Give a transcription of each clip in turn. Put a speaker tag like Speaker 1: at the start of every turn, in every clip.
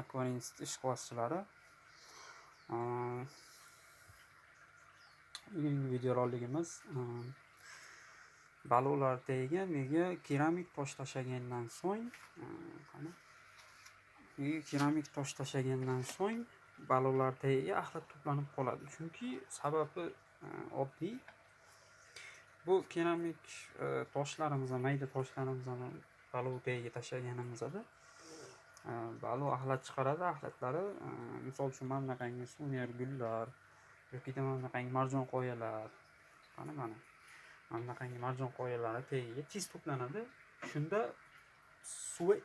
Speaker 1: Akvarium ishqibozchilari. Bugungi videorolikimiz baliqlar tagiga nega keramik tosh tashlagandan so'ng baliqlar tagiga axlat to'planib qoladi. Chunki sababi oddiy. Bu keramik toshlarimizni, mayda toshlarimizni baliq tagiga tashlaganimizda baliq axlat chiqaradi. Axlatlari misol uchun mana bunaqangi sunier gullar yoki mana bunaqangi marjon qoyalar, mana bunaqangi marjon qoyalari tagiga tez to'planadi. Shunda suvi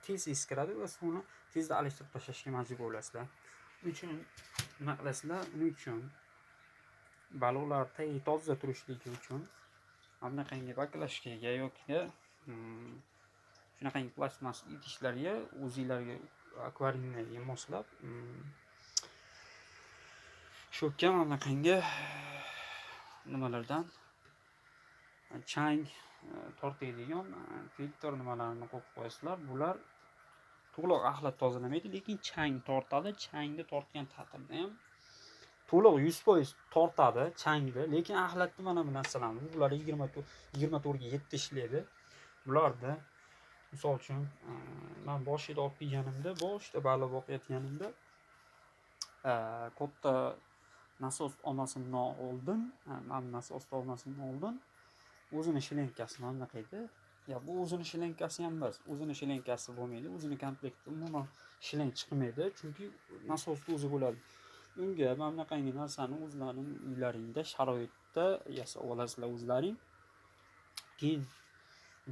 Speaker 1: tez eskiradi va suvni tezda alishtirib tashlashga majbur bo'lasizlar. Uning uchun nima qilasizlar? Uning uchun baliqlar tagi toza turishligi uchun mana bunaqangi baklashkaga yoki shunaqangi plastmas idishlarga o'zingizlarga akvariumlarga moslab shokka mana bunaqangi nimalardan chang tortadigan filtr nimalarni qo'yib qo'yasizlar. Bular to'liq axlat tozalamaydi, lekin chang tortadi. Changni tortgan taqdirda ham to'liq 100% tortadi changni, lekin axlatni mana bu narsalarni bular 24 ga 7 ishlaydi. Bularda misol uchun men boshida olib kelganimda, boshida baliq boqayotganimda katta nasos olmasimdan oldin, o'zini shlenkasi mana bunaqa edi. Bu o'zini shlenkasi ham emas, o'zini shlenkasi bo'lmaydi. O'zini komplekti umuman shlenk chiqmaydi, chunki nasosni o'zi bo'ladi. Unga mana bunaqangi narsani o'zlaring uylaringda sharoitda yasab olasizlar o'zlaring. Keyin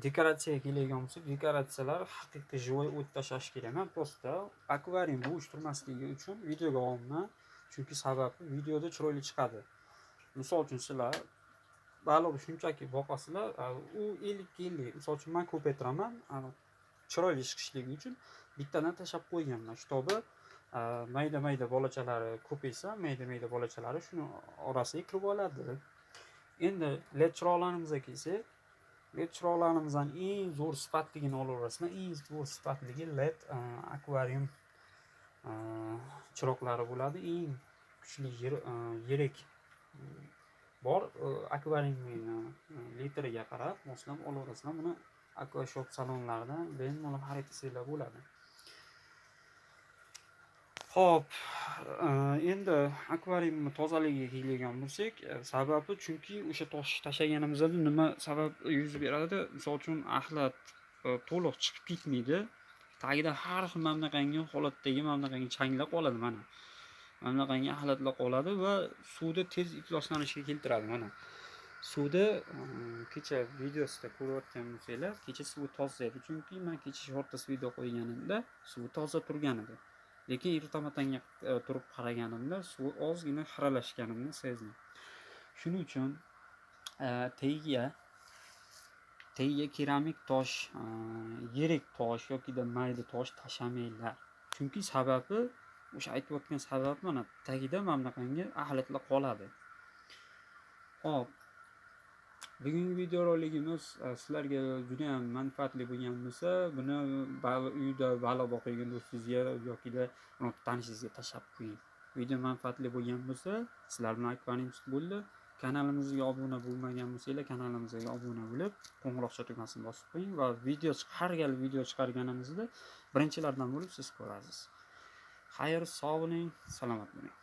Speaker 1: dekoratsiyaga keladigan bo'lsak, dekoratsiyalar haqiqiy joy o't tashlash kerak. Men prosta akvarium bo'shtirmasligi uchun videoga olmayman, chunki sababi videoda chiroyli chiqadi. Misol uchun sizlar baliqni shunchaki boqasizlar, u 50-50. Misol uchun men ko'paytiraman, chiroyli chiqishligi uchun bittadan tashlab qo'yganman. Shtobi mayda bolachalari ko'paysa, mayda bolachalari shuni orasiga kirib oladi. Endi led chiroqlarimizga kelsak, led chiroqlarimizdan eng zo'r sifatligini olaverasizlar. Eng zo'r sifatligi led akvarium chiroqlari bo'ladi. Eng kuchli yirik bor akvariumning litriga qarab moslab olaverasizlar. Buni akvashop salonlaridan bemalol xarid qilsanglar bo'ladi. Xo'p, endi akvariumning tozaligiga keladigan bo'lsak, sababi chunki o'sha tosh tashlaganimizda nima sabab yuz beradi? Misol uchun axlat to'liq chiqib ketmaydi. Tagida har xil mana bunaqangi holatdagi mana bunaqangi changlar qoladi mana. Mana bunaqangi axlatlar qoladi va suvda tez ifloslanishga keltiradi mana. Suvda kecha videosida ko'rayotgan bo'lsanglar, kecha suvi toza edi, chunki men kecha shortdas video qo'yganimda suvi toza turgan edi. Lekin ertamatanga turib qaraganimda suvi ozgina xiralashganini sezdim. Shuning uchun tagiga keramik tosh, yirik tosh yoki mayda tosh tashamanglar. Chunki sababi o'sha aytayotgan sabab mana tagida mana bunaqangi axlatlar qoladi. Xo'p, bugungi videorolikimiz sizlarga juda ham manfaatli bo'lgan bo'lsa, buni uyda baliq boqayotgan do'stingizga yoki tanishingizga tashlab qo'ying. Video manfaatli bo'lgan bo'lsa, sizlar bilan akvarium bo'ldi. Kanalimizga obuna bo'lmagan bo'lsanglar, kanalimizga obuna bo'lib, qo'ng'iroqcha tugmasini bosib qo'ying va har gal video chiqarganimizda birinchilardan bo'lib siz ko'rasiz. Xayr, sog' bo'ling, salomat bo'ling.